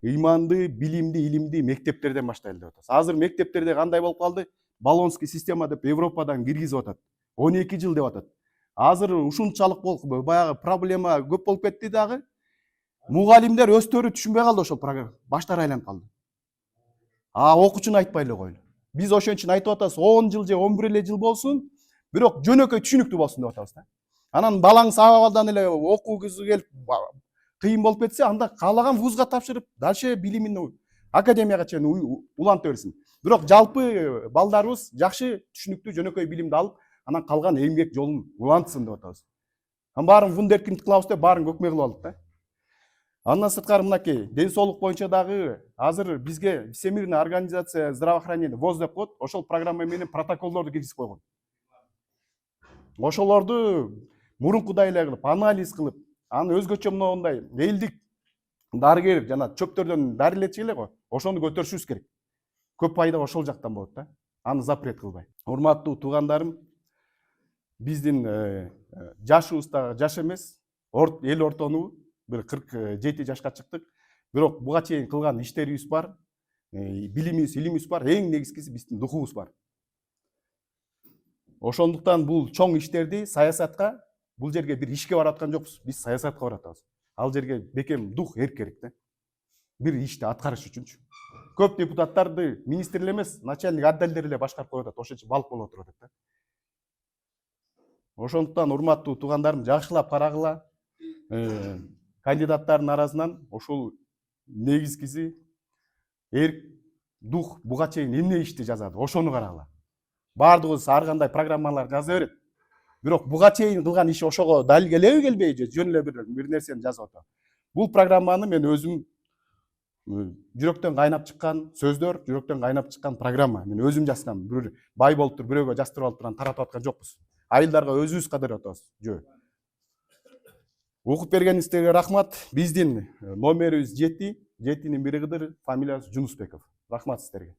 ыйманды, билимди, илимди мектептерден баштайлы деп атабыз. Азыр мектептерде кандай болуп калды? Болонский система деп Европадан киргизип атат. 12 жыл деп атат. Азыр ушунчалык баягы проблема көп болуп кетти дагы. Мугалимдер өздөрү түшүнбөй калды ошол программа. Баштары айланып калды. Окуучуну айтпай эле койлу. Биз ошон үчүн айтып атабыз, 10 жыл же 11 эле жыл болсун, бирок жөнөкөй түшүнүктүү болсун деп атабыз да. Анан балаңыз абалдан эле окугусу келип кыйын болуп кетсе, анда каалаган вузга тапшырып, дальше билимин академияга чейин уланта берсин. Бирок жалпы балдарыбыз жакшы түшүнүктүү жөнөкөй билимди алып, анан калган эмгек жолун улантсын деп атабыз. Анан баарын вундеркинд кылабыз деп баарын көкмөй кылып алдык да. Андан сырткары мынакей, ден соолук боюнча дагы азыр бизге Всемирная организация здравоохранения ВОЗ деп коет, ошол программа менен протоколдорду киргизип койгон. Ошолорду мурункудай эле кылып, анализ кылып, аны өзгөчө мындай элдик дарыгер жана чөптөрдөн дарылечи эле го, ошону көтөрүшүбүз керек. Көп пайда ошол жактан болот да. Аны запрет кылбай. Урматтуу туугандарым, биздин жашыбыз дагы жаш эмес, эл ортонуу бир 47 жашка чыктык. Бирок буга чейин кылган иштерибиз бар, билимибиз, илимибиз бар, эң негизгиси биздин духубуз бар. Ошондуктан бул чоң иштерди саясатка, бул жерге бир ишке барып аткан жокпуз, биз саясатка барып атабыз. Ал жерге бекем дух, эрк керек да. Бир ишти аткарыш үчүнчү. Көп депутаттарды министрлер эмес, начальник отделдер эле башкарып коюп атат, ошончо балык болуп отуруп атат да. Ошондуктан урматтуу туугандарым, жакшылап карагыла. Кандидаттардын арасынан ошол негизгиси эрк, дух, буга чейин эмне ишти жазады, ошону карагыла. Баардыгыбыз ар кандай программалар жаза берет. Бирок буга чейин кылган иши ошого далил келеби келбей же жөн эле бир нерсени жазып атат. Бул программаны мен өзүм жүрөктөн кайнап чыккан сөздөр, жүрөктөн кайнап чыккан программа. Мен өзүм жазгам. Бир бай болуп туруп, бирөөгө жастырып алып турган таратып аткан жокпуз. Айылдарга өзүбүз кадыр атабыз. Жөө. Окуп бергениңизге рахмат. Биздин номерибиз 7, 7-нин бири Кыдыр, фамилиясы Жунусбеков. Рахмат сиздерге.